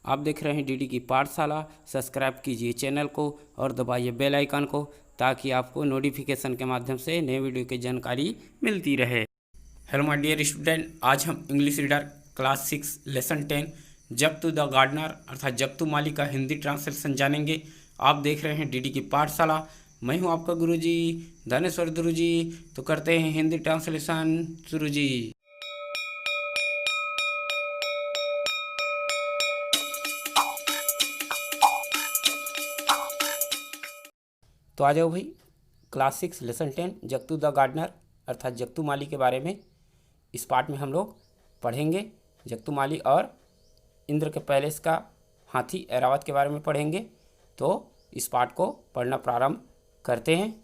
आप देख रहे हैं डीडी की पाठशाला। सब्सक्राइब कीजिए चैनल को और दबाइए बेल आइकन को ताकि आपको नोटिफिकेशन के माध्यम से नए वीडियो की जानकारी मिलती रहे। हेलो माय डियर स्टूडेंट, आज हम इंग्लिश रीडर क्लास 6 लेसन 10 जब तू द गार्डनर अर्थात जब तू माली का हिंदी ट्रांसलेशन जानेंगे। आप देख रहे हैं डीडी की पाठशाला। मैं हूं आपका गुरुजी धनेश्वर गुरुजी। तो करते हैं हिंदी ट्रांसलेशन शुरू जी। तो आ जाओ भाई, class 6 lesson 10 Jugto the gardener अर्थात जगतू माली के बारे में इस पार्ट में हम लोग पढ़ेंगे। जगतू माली और इंद्र के पैलेस का हाथी ऐरावत के बारे में पढ़ेंगे। तो इस पार्ट को पढ़ना प्रारंभ करते हैं।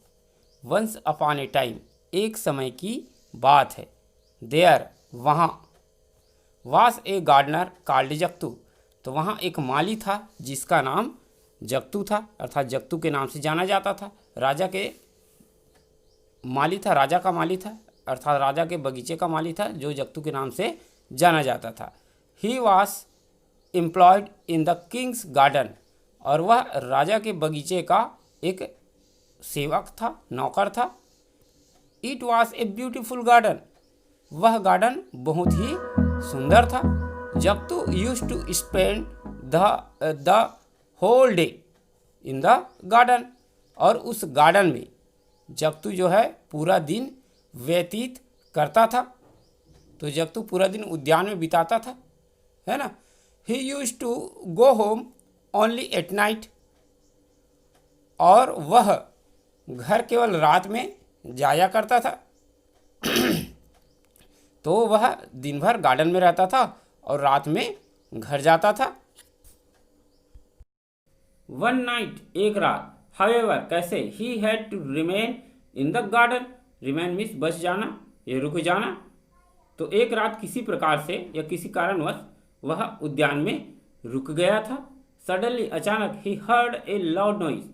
वंस अपॉन ए टाइम, एक समय की बात है। देयर, वहाँ। वास ए गार्डनर कॉल्ड जगतू, तो वहाँ एक माली था जिसका नाम जगतू था अर्थात जगतू के नाम से जाना जाता था। राजा के माली था, राजा का माली था अर्थात राजा के बगीचे का माली था जो जगतू के नाम से जाना जाता था। He was employed in the Kings garden, और वह राजा के बगीचे का एक सेवक था, नौकर था। It was a beautiful garden, वह गार्डन बहुत ही सुंदर था। Jagtu used to spend the whole day in the garden, और उस गार्डन में जगतू जो है पूरा दिन व्यतीत करता था। तो जगतू पूरा दिन उद्यान में बिताता था, है ना। He used to go home only at night, और वह घर केवल रात में जाया करता था। तो वह दिन भर गार्डन में रहता था और रात में घर जाता था। वन नाइट, एक रात। हाउएवर, कैसे। He had to remain in the garden, remain means बस जाना या रुक जाना। तो एक रात किसी प्रकार से या किसी कारणवश वह उद्यान में रुक गया था। सडनली, अचानक, ही हर्ड ए लाउड नॉइज,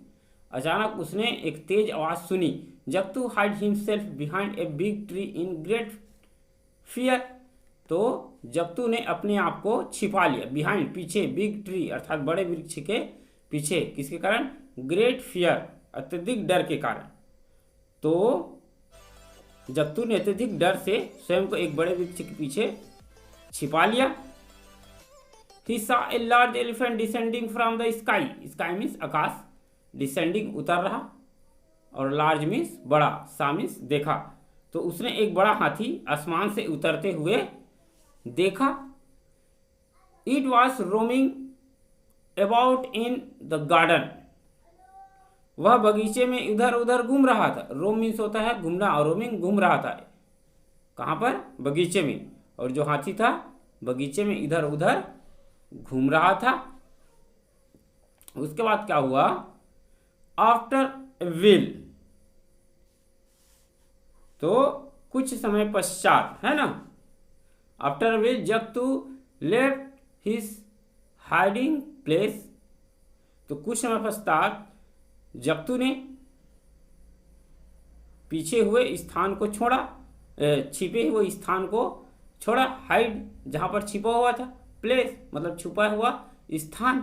अचानक उसने एक तेज आवाज सुनी। Jagtu hide himself behind a big tree in great fear, तो जगतू ने अपने आप को छिपा लिया। बिहाइंड, पीछे, बिग ट्री अर्थात बड़े वृक्ष के पीछे। किसके कारण? ग्रेट फियर, अत्यधिक डर के कारण। तो जगतू ने अत्यधिक डर से स्वयं को एक बड़े वृक्ष के पीछे छिपा लिया। He saw a large elephant descending from the sky, sky means Akash, descending उतर रहा, और large means बड़ा, सा means देखा। तो उसने एक बड़ा हाथी आसमान से उतरते हुए देखा। It was roaming about in the garden, वह बगीचे में इधर उधर घूम रहा था। रोम मीन्स होता है घूमना, और रोमिंग घूम रहा था। कहाँ पर? बगीचे में। और जो हाथी था बगीचे में इधर उधर घूम रहा था। उसके बाद क्या हुआ? आफ्टर विल, तो कुछ समय पश्चात, है ना। After while Jagtu left his hiding place, तो कुछ समय पश्चात जगतू ने पीछे हुए स्थान को छोड़ा, छिपे हुए स्थान को छोड़ा। हाइड जहां पर छिपा हुआ था, प्लेस मतलब छुपा हुआ स्थान,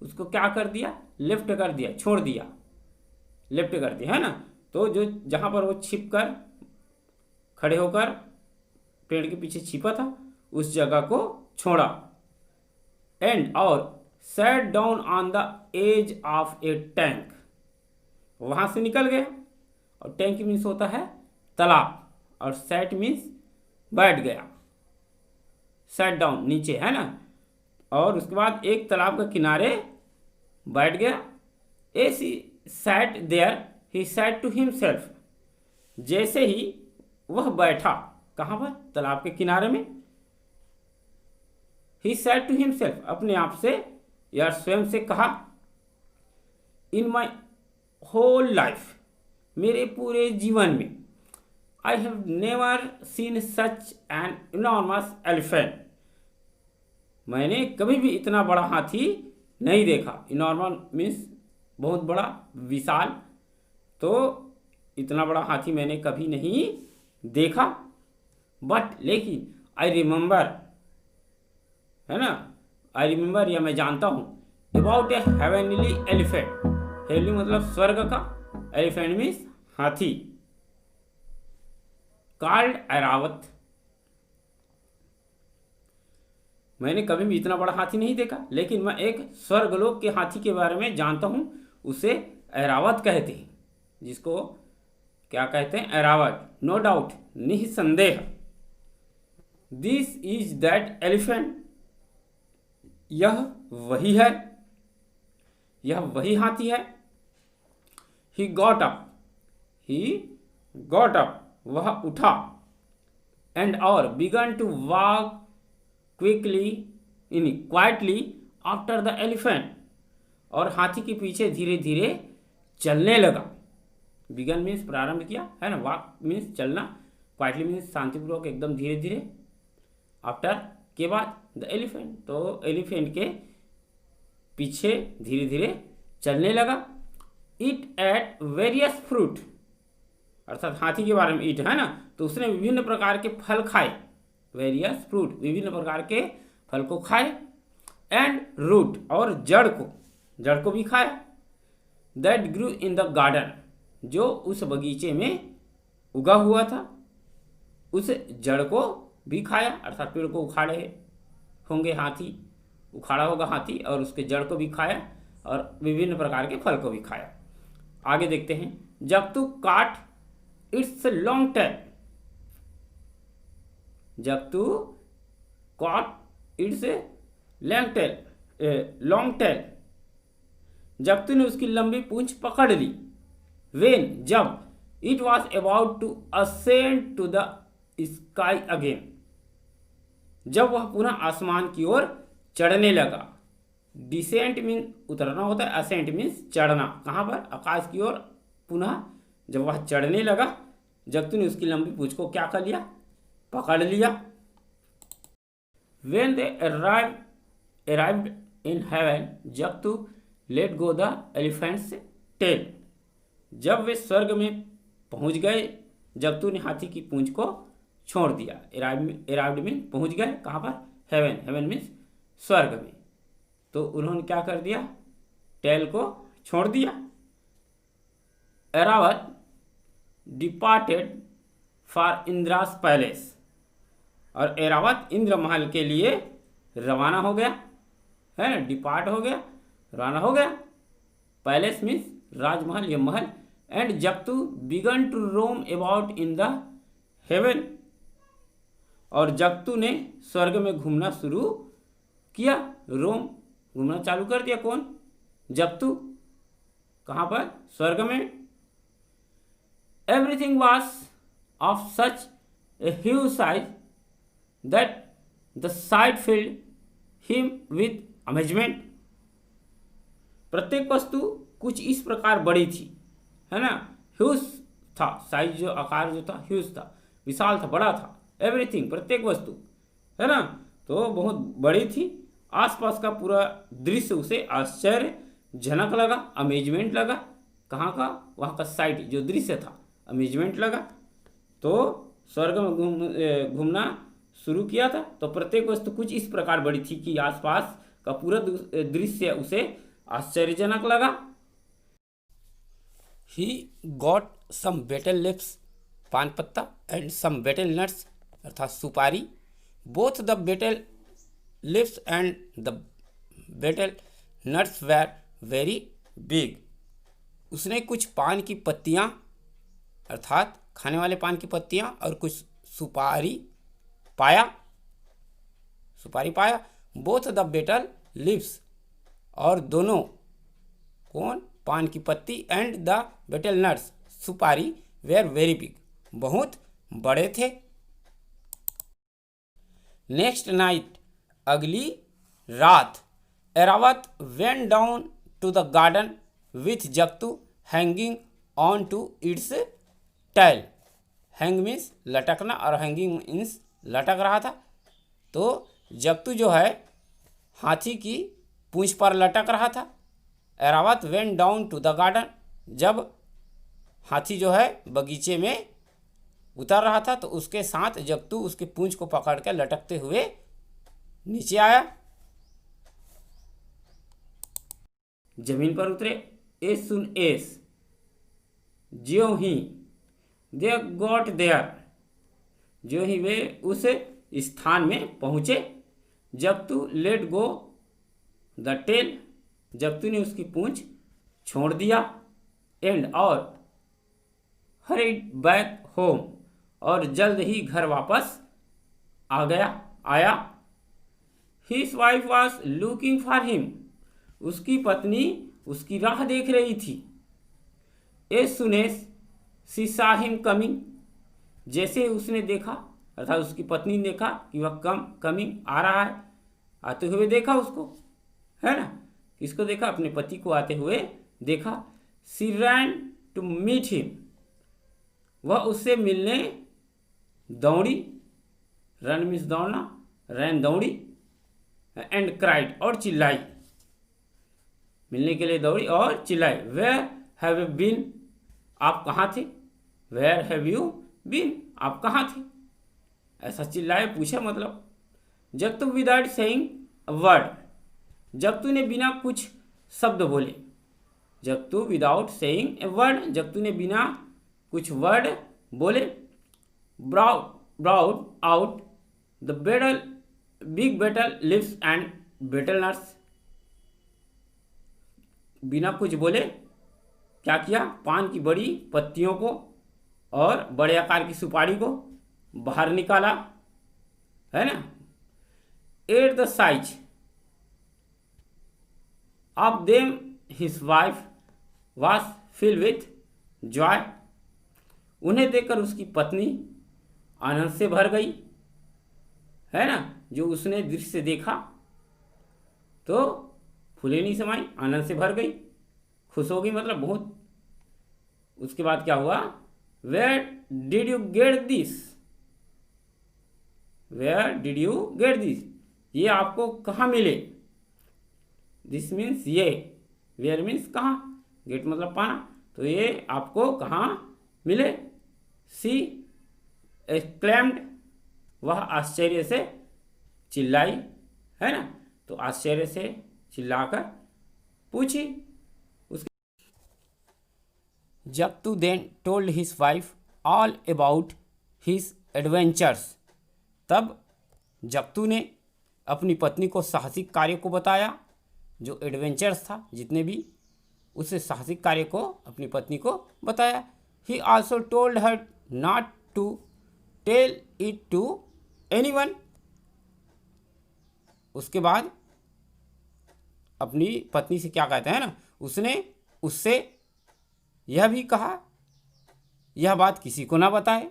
उसको क्या कर दिया? लेफ्ट कर दिया, छोड़ दिया, लेफ्ट कर दिया, है ना। तो जो जहां पर वो छिप कर खड़े होकर पेड़ के पीछे छिपा था उस जगह को छोड़ा। एंड, और sat down on the edge of a tank, वहां से निकल गया। और टैंक मीन्स होता है तालाब, और सैट मीन्स बैठ गया, सैट डाउन नीचे, है ना। और उसके बाद एक तालाब के किनारे बैठ गया। As he sat there he sat to himself, जैसे ही वह बैठा, कहाँ पर? तालाब के किनारे में। ही सैट टू हिमसेल्फ, अपने आप से या स्वयं से कहा। इन माई होल लाइफ, मेरे पूरे जीवन में, I have never seen such an enormous elephant, मैंने कभी भी इतना बड़ा हाथी नहीं देखा। इनॉर्मल मीन्स बहुत बड़ा, विशाल। तो इतना बड़ा हाथी मैंने कभी नहीं देखा। बट, लेकिन, आई रिमेंबर, है ना, आई रिमेंबर या मैं जानता हूँ, about A heavenly elephant. Heavenly मतलब स्वर्ग का, एलिफेंट मीन्स हाथी, कॉल्ड ऐरावत। मैंने कभी भी इतना बड़ा हाथी नहीं देखा, लेकिन मैं एक स्वर्गलोक के हाथी के बारे में जानता हूँ, उसे ऐरावत कहते हैं। जिसको क्या कहते हैं? ऐरावत। नो डाउट, निसंदेह। दिस इज दैट एलिफेंट, यह वही है, यह वही हाथी है। He got up, he got up, वह उठा, एंड और began to walk quickly in quietly after the elephant, और हाथी के पीछे धीरे धीरे चलने लगा। बिगन मीन्स प्रारंभ किया है ना, वॉक मीन्स चलना, क्वाइटली मीन्स शांतिपूर्वक एकदम धीरे धीरे, आफ्टर के बाद द एलिफेंट, तो एलिफेंट के पीछे धीरे धीरे चलने लगा। इट एट वेरियस फ्रूट, अर्थात हाथी के बारे में इट है ना, तो उसने विभिन्न प्रकार के फल खाए। वेरियस फ्रूट, विभिन्न प्रकार के फल को खाए। एंड रूट, और जड़ को भी खाया। That grew in the garden, जो उस बगीचे में उगा हुआ था, उस जड़ को भी खाया, अर्थात पेड़ को उखाड़े होंगे हाथी, उखाड़ा होगा हाथी, और उसके जड़ को भी खाया, और विभिन्न प्रकार के फल को भी खाया। आगे देखते हैं। जब तू काट इट्स लॉन्ग टेल, जब तू कॉट इट्स लॉन्ग टेल, जब तूने उसकी लंबी पूंछ पकड़ ली। वेन, जब, it was about to ascend to the sky again, जब वह पुनः आसमान की ओर चढ़ने लगा। डिसेंट मीन उतरना होता है, असेंट मीन्स चढ़ना। कहाँ पर? आकाश की ओर पुनः जब वह चढ़ने लगा, जब तूने उसकी लंबी पूंछ को क्या कर लिया? पकड़ लिया। When they arrived in heaven, जब तू let go the elephant's tail, जब वे स्वर्ग में पहुंच गए, जब तूने हाथी की पूंछ को छोड़ दिया। arrived मीन पहुंच गए, कहाँ पर? हेवन, हेवन मीन्स स्वर्ग में। तो उन्होंने क्या कर दिया? टेल को छोड़ दिया। ऐरावत डिपार्टेड फॉर इंद्रास पैलेस, और ऐरावत इंद्र महल के लिए रवाना हो गया, है ना, डिपार्ट हो गया, रवाना हो गया। पैलेस मीन्स राजमहल या महल। एंड जब तू began to roam about in the heaven, और जब तू ने स्वर्ग में घूमना शुरू किया, रोम घूमना चालू कर दिया। कौन? जब तू। कहाँ पर? स्वर्ग में। Everything was of such a huge size that the sight filled him with amazement, प्रत्येक वस्तु कुछ इस प्रकार बड़ी थी, है ना, ह्यूज था, साइज जो आकार जो था ह्यूज था, विशाल था, बड़ा था। एवरीथिंग, प्रत्येक वस्तु, है ना, तो बहुत बड़ी थी। आसपास का पूरा दृश्य उसे आश्चर्यजनक लगा, अमेजमेंट लगा। कहाँ का? वहाँ का साइट जो दृश्य था, अमेजमेंट लगा। तो स्वर्ग में घूमना शुरू किया था, तो प्रत्येक वस्तु कुछ इस प्रकार बड़ी थी कि आसपास का पूरा दृश्य उसे आश्चर्यजनक लगा। He got some betel lips, पान पत्ता, एंड सम बेटल नट्स, अर्थात सुपारी। Both the betel lips and the betel nuts were very big, उसने कुछ पान की पत्तियाँ, अर्थात खाने वाले पान की पत्तियाँ, और कुछ सुपारी पाया। बोथ द बेटल लिव्स, और दोनों, कौन? पान की पत्ती, एंड द बेटल नट्स, सुपारी, वेर वेरी बिग, बहुत बड़े थे। नेक्स्ट नाइट, अगली रात, Airavat went down to the garden with Jagtu hanging on to its tail. Hang means लटकना, और हैंगिंग मीन्स लटक रहा था। तो जगतू जो है हाथी की पूंछ पर लटक रहा था। Airavat went down to the garden, जब हाथी जो है बगीचे में उतर रहा था, तो उसके साथ जगतू उसकी पूंछ को पकड़ कर लटकते हुए नीचे आया। जमीन पर उतरे। एस सुन एस, ज्यों ही दे गॉट देयर, ज्यों ही वे उस स्थान में पहुंचे। जब तू लेट गो द टेल, जब तूने उसकी पूंछ छोड़ दिया। एंड और हरिड बैक होम, और जल्द ही घर वापस आया। His wife was looking for him, उसकी पत्नी उसकी राह देख रही थी। As soon as she saw him coming, जैसे उसने देखा अर्थात उसकी पत्नी ने देखा कि वह कमिंग आ रहा है, आते हुए देखा उसको, है ना। किसको देखा? अपने पति को आते हुए देखा। She ran to meet him, वह उससे मिलने दौड़ी। रन मीन्स दौड़ना, रैन दौड़ी। एंड क्राइड, और चिल्लाई, मिलने के लिए दौड़ी और चिल्लाई। वेयर हैव यू बीन, आप कहाँ थे? वेयर हैव यू बीन, आप कहाँ थे? ऐसा चिल्लाए, पूछा मतलब। जब तुम विदाउट सेइंग अ वर्ड, जब तूने बिना कुछ शब्द बोले। जब तू विदाउट सेइंग ए वर्ड, जब तूने बिना कुछ वर्ड बोले। Brought out the big betel leaves and betel nuts, बिना कुछ बोले क्या किया? पान की बड़ी पत्तियों को और बड़े आकार की सुपारी को बाहर निकाला, है ना। At the size of them his wife was filled with Joy, उन्हें देखकर उसकी पत्नी आनंद से भर गई, है ना। जो उसने दृश्य देखा तो फूले नहीं समाई, आनंद से भर गई, खुश हो गई, मतलब बहुत। उसके बाद क्या हुआ? Where did you get this, where did you get this, ये आपको कहाँ मिले? दिस मीन्स ये, वेयर मीन्स कहाँ, गेट मतलब पाना, तो ये आपको कहाँ मिले? सी एक्लेम्ड, वह आश्चर्य से चिल्लाई, है ना। तो आश्चर्य से चिल्लाकर पूछी उसके। Jagtu then told his wife all about his adventures, तब जक्तू ने अपनी पत्नी को साहसिक कार्य को बताया, जो एडवेंचर्स था जितने भी, उस साहसिक कार्य को अपनी पत्नी को बताया। He also told her not to tell it to anyone, उसके बाद अपनी पत्नी से क्या कहते हैं ना, उसने उससे यह भी कहा यह बात किसी को ना बताए,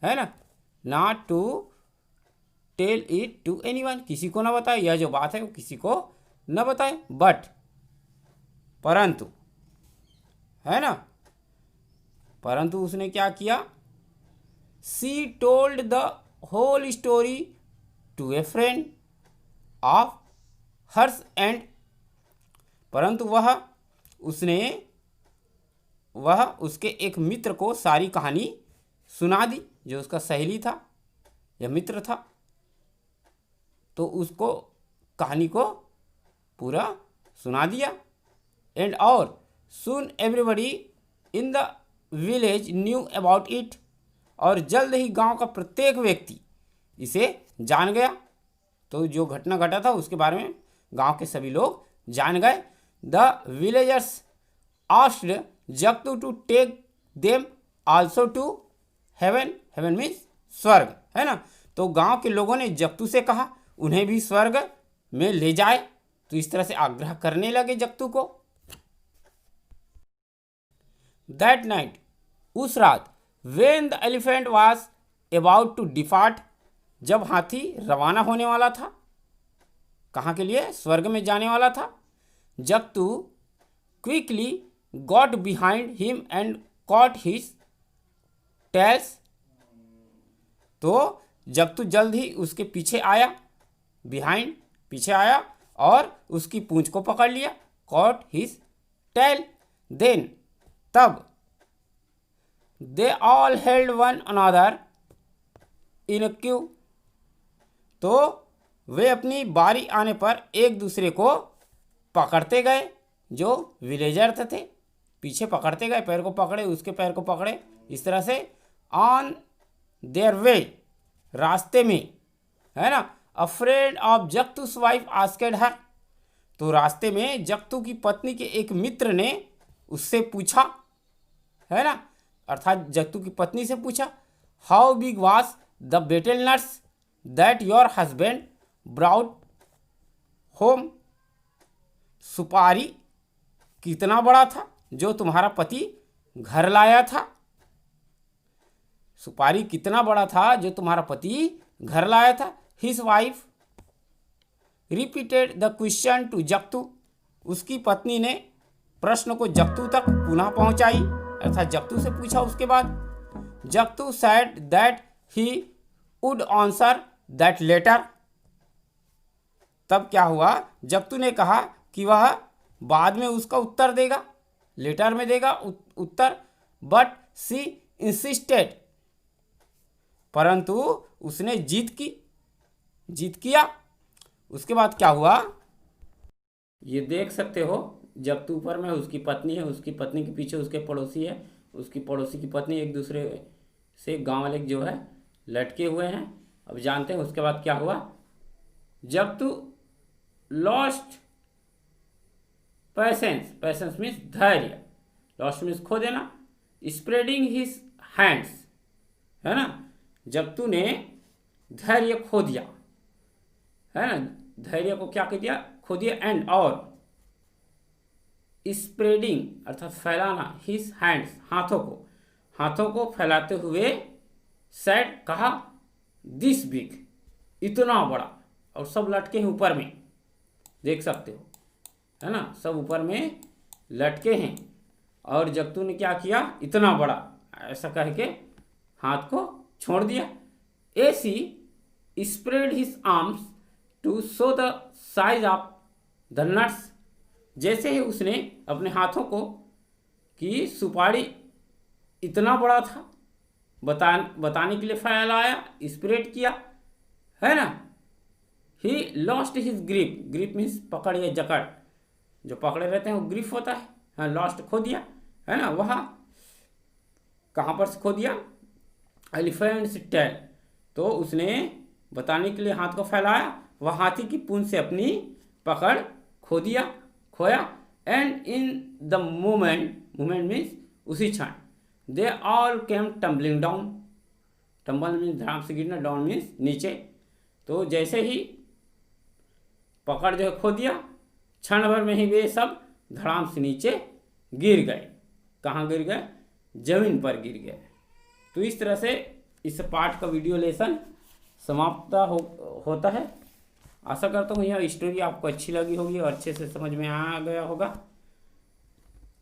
है ना। Not to tell it to anyone, किसी को ना बताए, यह जो बात है वो किसी को न बताए। बट, परंतु, है ना, परंतु उसने क्या किया? She told the whole story to a friend of hers and, परंतु वह उसके एक मित्र को सारी कहानी सुना दी, जो उसका सहेली था या मित्र था, तो उसको कहानी को पूरा सुना दिया। एंड और soon everybody in the village knew about it, और जल्द ही गांव का प्रत्येक व्यक्ति इसे जान गया। तो जो घटना घटा था उसके बारे में गांव के सभी लोग जान गए। The villagers asked Jagtu to take them also to heaven, heaven means स्वर्ग, है ना। तो गांव के लोगों ने जक्तू से कहा उन्हें भी स्वर्ग में ले जाए, तो इस तरह से आग्रह करने लगे जक्तू को। दैट नाइट, उस रात, when the elephant was about to depart, जब हाथी रवाना होने वाला था, कहाँ के लिए? स्वर्ग में जाने वाला था। Jagtu quickly got behind him and caught his tails, तो जक्तू जल्द ही उसके पीछे आया, बिहाइंड पीछे आया, और उसकी पूंछ को पकड़ लिया, कॉट हिज टेल। देन, तब, they all held one another in queue, तो वे अपनी बारी आने पर एक दूसरे को पकड़ते गए, जो विलेजर थे पीछे पकड़ते गए, पैर को पकड़े, उसके पैर को पकड़े, इस तरह से ऑन देयर वे, रास्ते में, है ना। A friend of Jagtu's wife asked her, तो रास्ते में जक्तू की पत्नी के एक मित्र ने उससे पूछा, है ना, अर्थात जक्तू की पत्नी से पूछा, how big was the betel nuts that your husband brought home, सुपारी कितना बड़ा था जो तुम्हारा पति घर लाया था, सुपारी कितना बड़ा था जो तुम्हारा पति घर लाया था। His wife repeated the question to Jagtu, उसकी पत्नी ने प्रश्न को जक्तू तक पुनः पहुंचाई, अर्थात जक्तू से पूछा। उसके बाद Jagtu said that he would answer that later, तब क्या हुआ, जक्तू ने कहा कि वह बाद में उसका उत्तर देगा, लेटर में देगा उत्तर। बट सी इंसिस्टेड, परंतु उसने जीत किया। उसके बाद क्या हुआ, ये देख सकते हो, जक्तू ऊपर में, उसकी पत्नी है, उसकी पत्नी के पीछे उसके पड़ोसी है, उसकी पड़ोसी की पत्नी, एक दूसरे से गांव वाले जो है लटके हुए हैं। अब जानते हैं उसके बाद क्या हुआ। जक्तू लॉस्ट पैसेंस मीन्स धैर्य, लॉस्ट मीन्स खो देना, स्प्रेडिंग हिज हैंड्स, है ना, जक्तू ने धैर्य खो दिया, है ना, धैर्य को क्या कर दिया, खो दिया। एंड और स्प्रेडिंग अर्थात फैलाना, हिज हैंड्स हाथों को फैलाते हुए, सेड कहा, दिस बिग इतना बड़ा, और सब लटके हैं ऊपर में, देख सकते हो, है ना, सब ऊपर में लटके हैं। और जक्तू ने क्या किया, इतना बड़ा ऐसा कह के हाथ को छोड़ दिया। As he spread his arms to show the size of the nuts, जैसे ही उसने अपने हाथों को कि सुपारी इतना बड़ा था बताने के लिए फैलाया, स्प्रेड किया, है ना। He lost his grip means पकड़ या जकड़, जो पकड़े रहते हैं वो ग्रिप होता है, हाँ, लॉस्ट खो दिया, है ना। वह कहाँ पर से खो दिया, एलिफेंट्स टेल, तो उसने बताने के लिए हाथ को फैलाया, वह हाथी की पूंछ से अपनी पकड़ खोया। And in the moment means उसी क्षण, they all came tumbling down, tumble means धड़ाम से गिरना, डाउन मीन्स नीचे। तो जैसे ही पकड़ जो है खो दिया, क्षण भर में ही वे सब धड़ाम से नीचे गिर गए। कहाँ गिर गए, जमीन पर गिर गए। तो इस तरह से इस पाठ का वीडियो लेसन समाप्त होता है। आशा करता हूँ यह स्टोरी आपको अच्छी लगी होगी और अच्छे से समझ में आ गया होगा।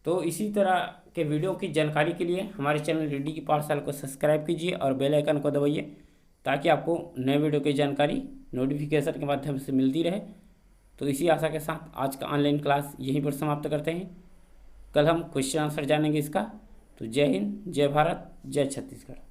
तो इसी तरह के वीडियो की जानकारी के लिए हमारे चैनल रेडी की पाठशाला को सब्सक्राइब कीजिए और बेल आइकन को दबाइए, ताकि आपको नए वीडियो की जानकारी नोटिफिकेशन के माध्यम से मिलती रहे। तो इसी आशा के साथ आज का ऑनलाइन क्लास यहीं पर समाप्त करते हैं। कल हम क्वेश्चन आंसर जानेंगे इसका। तो जय हिंद, जय भारत, जय छत्तीसगढ़।